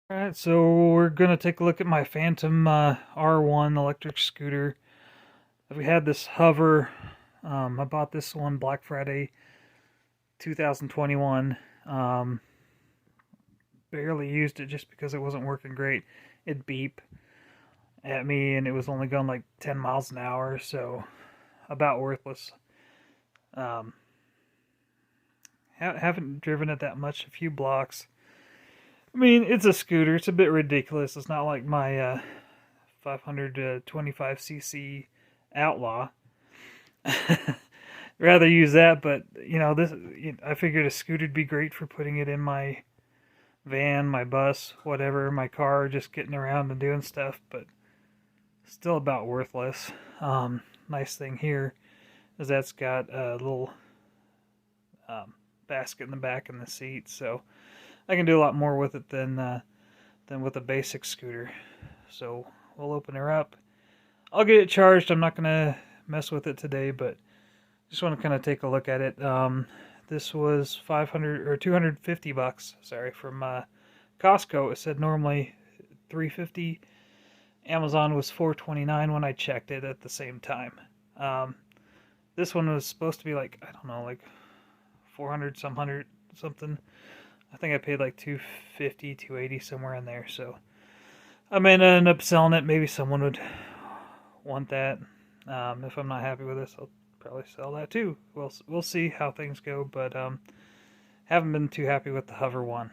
Alright, so we're going to take a look at my Phantom R1 electric scooter. We had this hover. I bought this one Black Friday 2021. Barely used it just because it wasn't working great. It'd beep at me and it was only going like 10 miles an hour, so about worthless. Um, haven't driven it that much, a few blocks. I mean, it's a scooter. It's a bit ridiculous. It's not like my 525cc Outlaw. Rather use that, but this. I figured a scooter'd be great for putting it in my van, my bus, whatever, my car, just getting around and doing stuff. But still about worthless. Nice thing here is that's got a little basket in the back in the seat, so I can do a lot more with it than with a basic scooter. So we'll open her up. I'll get it charged. I'm not gonna mess with it today, but just want to kind of take a look at it. This was 500 or 250 bucks. Sorry, from Costco. It said normally 350. Amazon was 429 when I checked it at the same time. This one was supposed to be like, I don't know, like 400 something. I think I paid like 250, 280 somewhere in there. So I may end up selling it. Maybe someone would want that. If I'm not happy with this, I'll probably sell that too. We'll see how things go, but haven't been too happy with the hover one.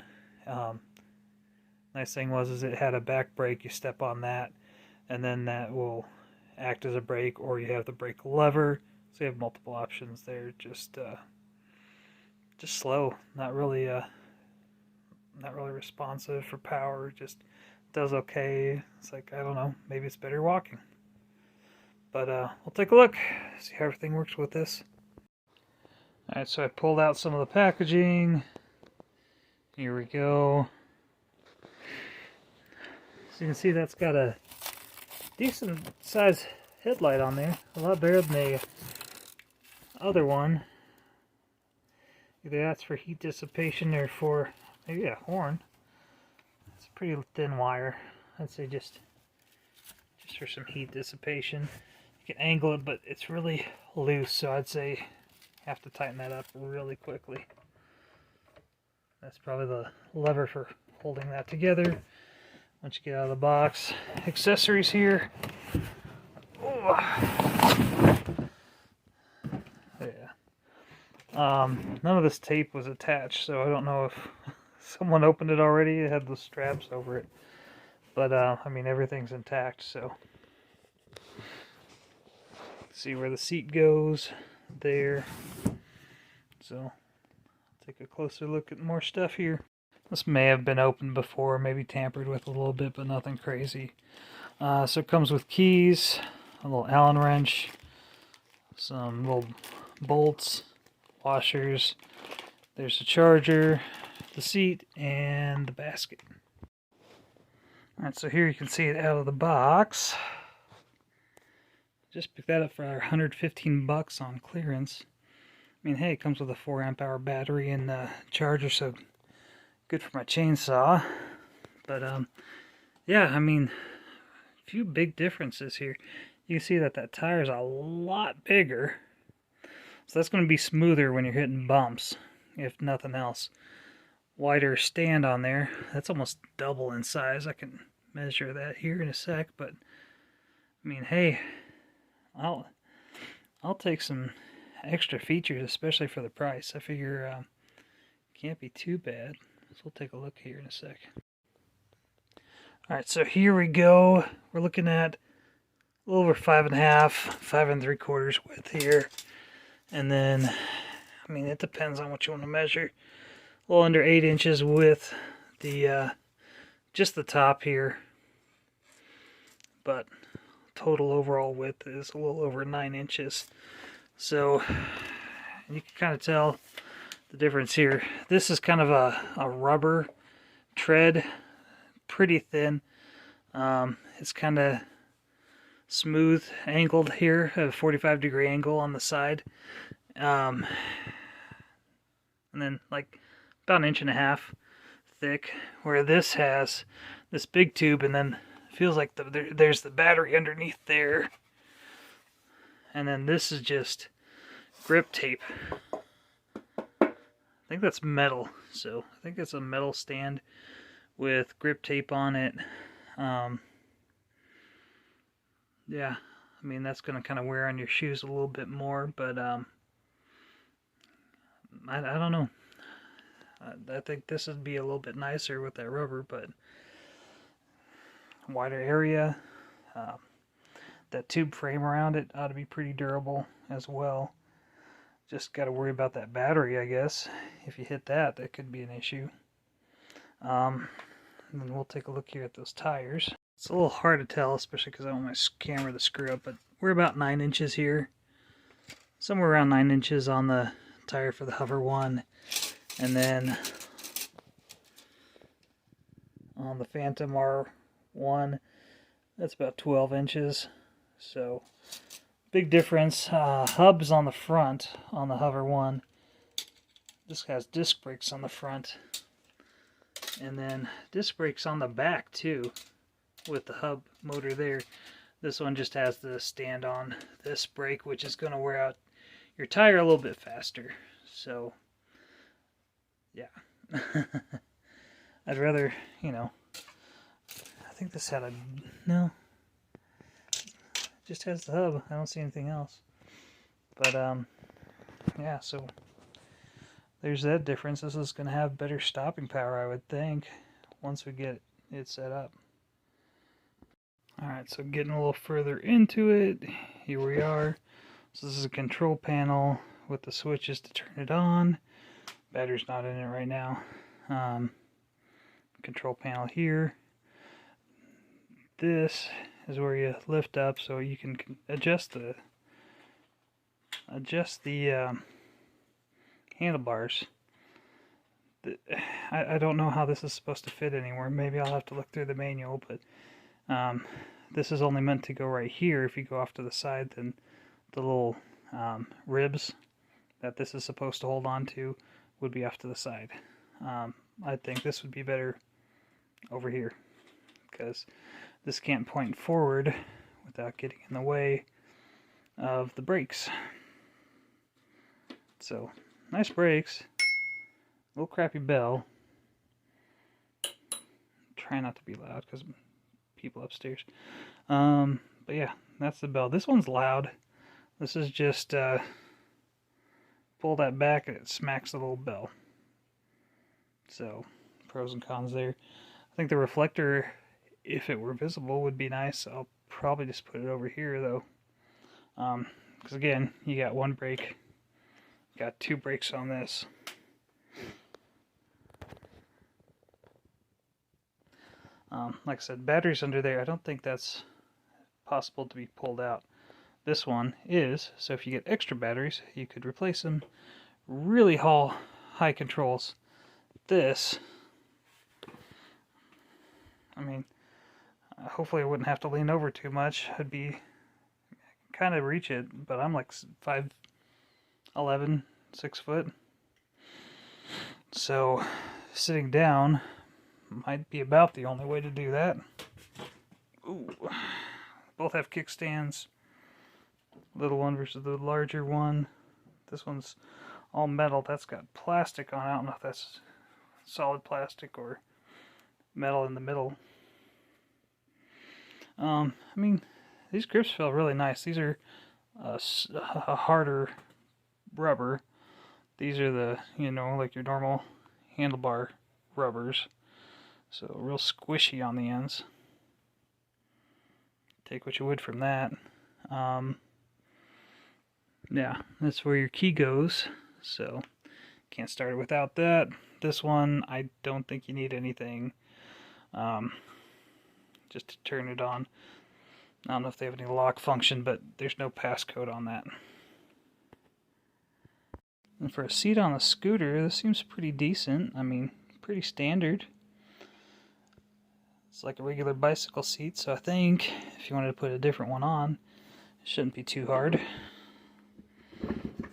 Nice thing was is it had a back brake. You step on that, and then that will act as a brake, or you have the brake lever. So you have multiple options there. Just slow, not really responsive for power. Just does okay. It's like, I don't know, maybe it's better walking. But we'll take a look, see how everything works with this. Alright, so I pulled out some of the packaging. Here we go. So you can see that's got a decent size headlight on there. A lot better than the other one. Either that's for heat dissipation or for maybe a horn. It's a pretty thin wire. I'd say just for some heat dissipation. You can angle it, but it's really loose, so I'd say you have to tighten that up really quickly. That's probably the lever for holding that together. Once you get out of the box, accessories here. Oh. Yeah. None of this tape was attached, so I don't know if someone opened it already. It had the straps over it, but I mean, everything's intact, so. See where the seat goes there. So take a closer look at more stuff here. This may have been opened before, maybe tampered with a little bit, but nothing crazy. So it comes with keys, a little Allen wrench, some little bolts, washers. There's the charger, the seat, and the basket. Alright, so here you can see it out of the box. Just picked that up for 115 bucks on clearance. I mean, hey, it comes with a 4 amp hour battery and charger, so good for my chainsaw. But yeah, I mean, a few big differences here. You can see that tire is a lot bigger, so that's going to be smoother when you're hitting bumps, if nothing else. Wider stand on there. That's almost double in size. I can measure that here in a sec, but I mean, hey, I'll take some extra features, especially for the price. I figure can't be too bad. So we'll take a look here in a sec. Alright, so here we go. We're looking at a little over 5.5, 5 3/4 width here. And then, I mean, it depends on what you want to measure. A little under 8 inches with the just the top here. But total overall width is a little over 9 inches. So you can kind of tell the difference here. This is kind of a rubber tread, pretty thin. It's kind of smooth angled here, a 45-degree angle on the side. And then like about 1.5 inches thick, where this has this big tube, and then feels like there's the battery underneath there. And then this is just grip tape. I think that's metal, so I think it's a metal stand with grip tape on it. Yeah, I mean, that's going to kind of wear on your shoes a little bit more, but I don't know. I think this would be a little bit nicer with that rubber, but wider area. That tube frame around it ought to be pretty durable as well. Just got to worry about that battery, I guess. If you hit that, that could be an issue. And then we'll take a look here at those tires. It's a little hard to tell, especially because I don't want my camera to screw up, but we're about 9 inches here. Somewhere around 9 inches on the tire for the Hover 1. And then on the Phantom R1, that's about 12 inches. So, big difference. Hubs on the front on the Hover 1. This has disc brakes on the front. And then disc brakes on the back too, with the hub motor there. This one just has the stand on this brake, which is going to wear out your tire a little bit faster. So, yeah. I'd rather, you know, I think this had a, no, it just has the hub. I don't see anything else. But, yeah, so there's that difference. This is going to have better stopping power, I would think, once we get it set up. Alright, so getting a little further into it, here we are. So this is a control panel with the switches to turn it on. Battery's not in it right now. Control panel here. This is where you lift up so you can adjust the handlebars. I don't know how this is supposed to fit anywhere. Maybe I'll have to look through the manual, but this is only meant to go right here. If you go off to the side, then the little ribs that this is supposed to hold on to would be off to the side. I think this would be better over here, because this can't point forward without getting in the way of the brakes. So, nice brakes. A little crappy bell. Try not to be loud because people upstairs. But yeah, that's the bell. This one's loud. This is just pull that back and it smacks the little bell. So, pros and cons there. I think the reflector, if it were visible, would be nice. I'll probably just put it over here though. Because again, you got one brake. Got 2 brakes on this. Like I said, batteries under there, I don't think that's possible to be pulled out. This one is, so if you get extra batteries, you could replace them. Really high controls. This, I mean, hopefully I wouldn't have to lean over too much. I'd be kind of reach it, but I'm like 5'11", 6 foot. So sitting down might be about the only way to do that. Ooh. Both have kickstands. Little one versus the larger one. This one's all metal. That's got plastic on it. I don't know if that's solid plastic or metal in the middle. I mean, these grips feel really nice. These are a harder rubber. These are the, you know, like your normal handlebar rubbers. So real squishy on the ends. Take what you would from that. Yeah, that's where your key goes. So can't start it without that. This one, I don't think you need anything just to turn it on. I don't know if they have any lock function, but there's no passcode on that. And for a seat on a scooter, this seems pretty decent. I mean, pretty standard. It's like a regular bicycle seat, so I think if you wanted to put a different one on, it shouldn't be too hard.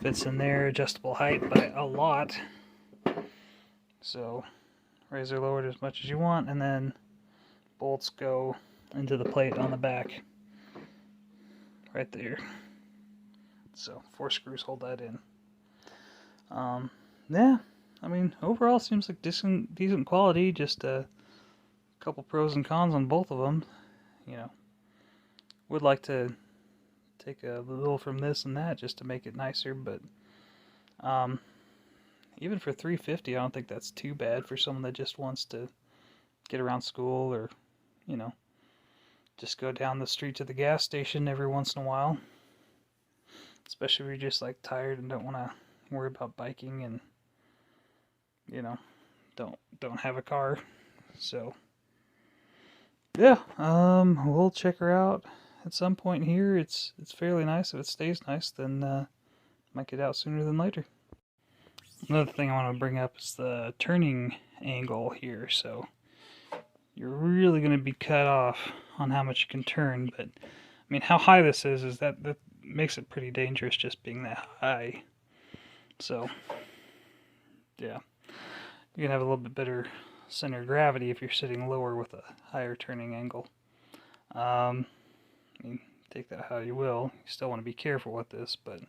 Fits in there, adjustable height by a lot. So, Riser lowered as much as you want, and then bolts go into the plate on the back. Right there. So 4 screws hold that in. Yeah, I mean, overall seems like decent quality, just a couple pros and cons on both of them. You know, would like to take a little from this and that just to make it nicer, but even for $350, I don't think that's too bad for someone that just wants to get around school, or, you know, just go down the street to the gas station every once in a while. Especially if you're just like tired and don't want to worry about biking, and, you know, don't have a car. So yeah, we'll check her out at some point here. It's fairly nice. If it stays nice, then might get out sooner than later. Another thing I want to bring up is the turning angle here. So you're really going to be cut off on how much you can turn, but I mean, how high this is that makes it pretty dangerous, just being that high. So yeah, you can have a little bit better center of gravity if you're sitting lower with a higher turning angle. I mean, take that how you will. You still want to be careful with this, but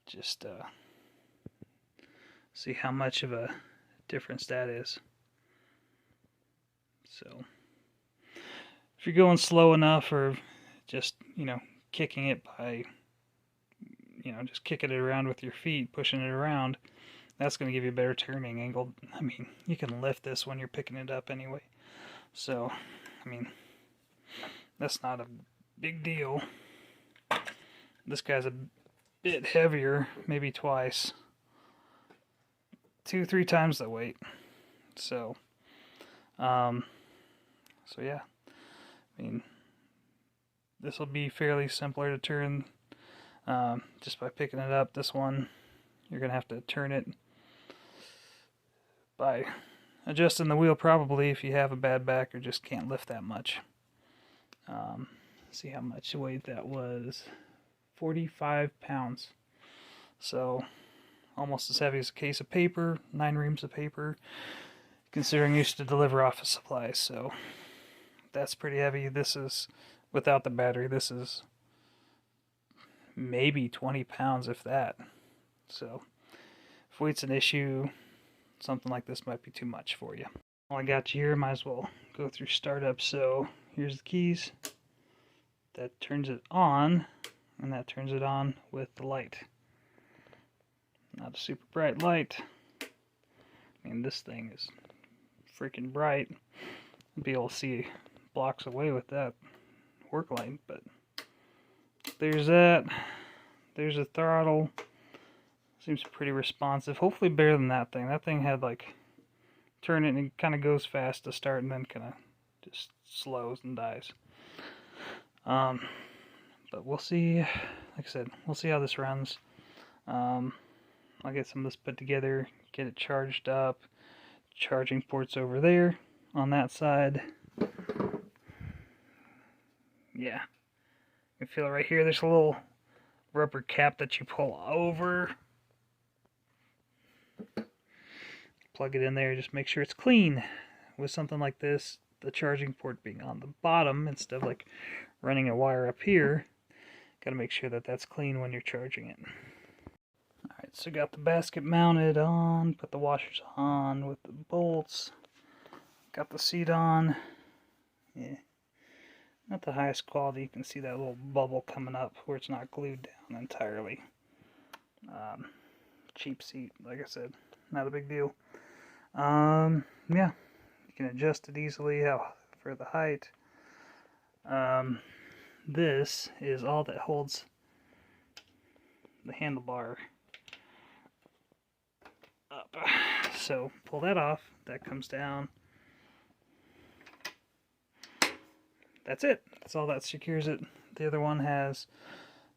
just see how much of a difference that is. So if you're going slow enough, or just, you know, kicking it by, you know, just kicking it around with your feet, pushing it around, that's going to give you a better turning angle. I mean, you can lift this when you're picking it up anyway. So, I mean, that's not a big deal. This guy's a bit heavier, maybe twice. 2-3 times the weight. So, yeah. I mean, this will be fairly simpler to turn just by picking it up. This one, you're going to have to turn it by adjusting the wheel, probably, if you have a bad back or just can't lift that much. See how much weight that was. 45 pounds. So almost as heavy as a case of paper, 9 reams of paper, considering I used to deliver office supplies. So that's pretty heavy. This is without the battery. This is maybe 20 pounds, if that. So if weight's an issue, something like this might be too much for you. Well, I got you here, might as well go through startup. So here's the keys. That turns it on, and that turns it on with the light. Not a super bright light. I mean, this thing is freaking bright. You'll be able to see blocks away with that work light, but there's that. There's a throttle. Seems pretty responsive. Hopefully better than that thing. That thing had like, turn it and it kind of goes fast to start and then kind of just slows and dies. But we'll see. Like I said, we'll see how this runs. I'll get some of this put together, get it charged up. Charging ports over there on that side. Yeah, you can feel it right here. There's a little rubber cap that you pull over. Plug it in there, just make sure it's clean. With something like this, the charging port being on the bottom instead of like running a wire up here, gotta make sure that that's clean when you're charging it. Alright, so got the basket mounted on, put the washers on with the bolts, got the seat on. Yeah, not the highest quality. You can see that little bubble coming up where it's not glued down entirely. Cheap seat, like I said, not a big deal. Yeah, you can adjust it easily for the height. This is all that holds the handlebar up. So pull that off, that comes down. That's it. That's all that secures it. The other one has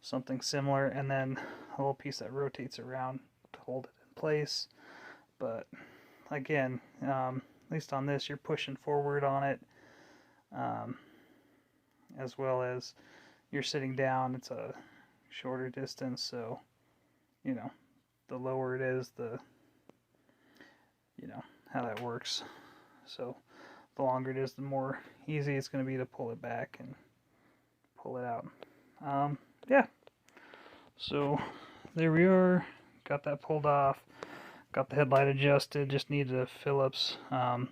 something similar, and then a little piece that rotates around to hold it in place. But again, at least on this, you're pushing forward on it, as well as you're sitting down. It's a shorter distance, so, you know, the lower it is, the, you know, how that works. So the longer it is, the more easy it's going to be to pull it back and pull it out. Yeah, so there we are. Got that pulled off. Got the headlight adjusted. Just needed a Phillips. I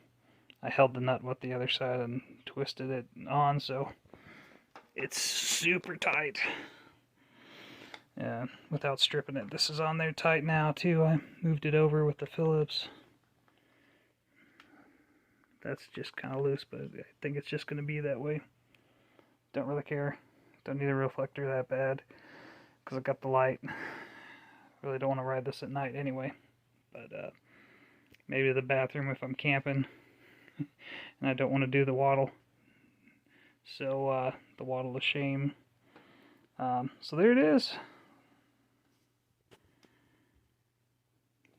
held the nut with the other side and twisted it on, so it's super tight. Yeah, without stripping it. This is on there tight now too. I moved it over with the Phillips. That's just kind of loose, but I think it's just going to be that way. Don't really care. Don't need a reflector that bad because I got the light. Really don't want to ride this at night anyway. But maybe the bathroom if I'm camping and I don't want to do the waddle. So the waddle of shame. So there it is.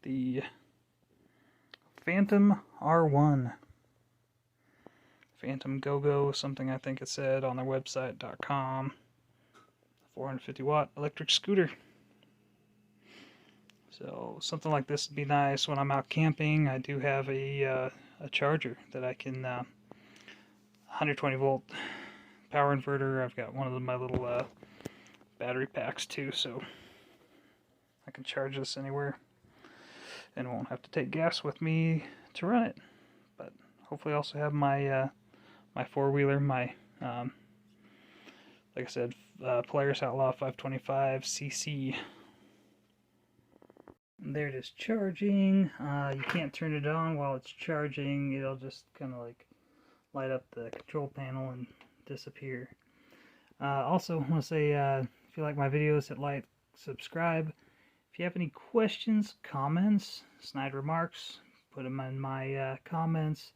The Phantom R1. Phantom Go-Go, something I think it said on their website.com. 450 watt electric scooter. So something like this would be nice when I'm out camping. I do have a charger that I can 120 volt power inverter. I've got one of my little battery packs too, so I can charge this anywhere and won't have to take gas with me to run it. But hopefully I also have my my four-wheeler, my like I said, Polaris Outlaw 525cc. There it is charging. You can't turn it on while it's charging. It'll just kind of like light up the control panel and disappear. Also, I want to say, if you like my videos, hit like, subscribe. If you have any questions, comments, snide remarks, put them in my comments.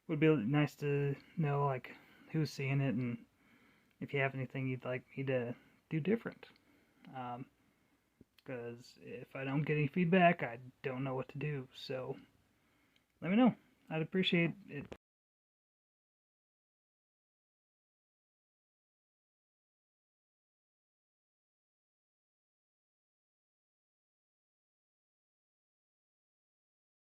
Would be nice to know like who's seeing it and if you have anything you'd like me to do different. Because if I don't get any feedback, I don't know what to do. So let me know. I'd appreciate it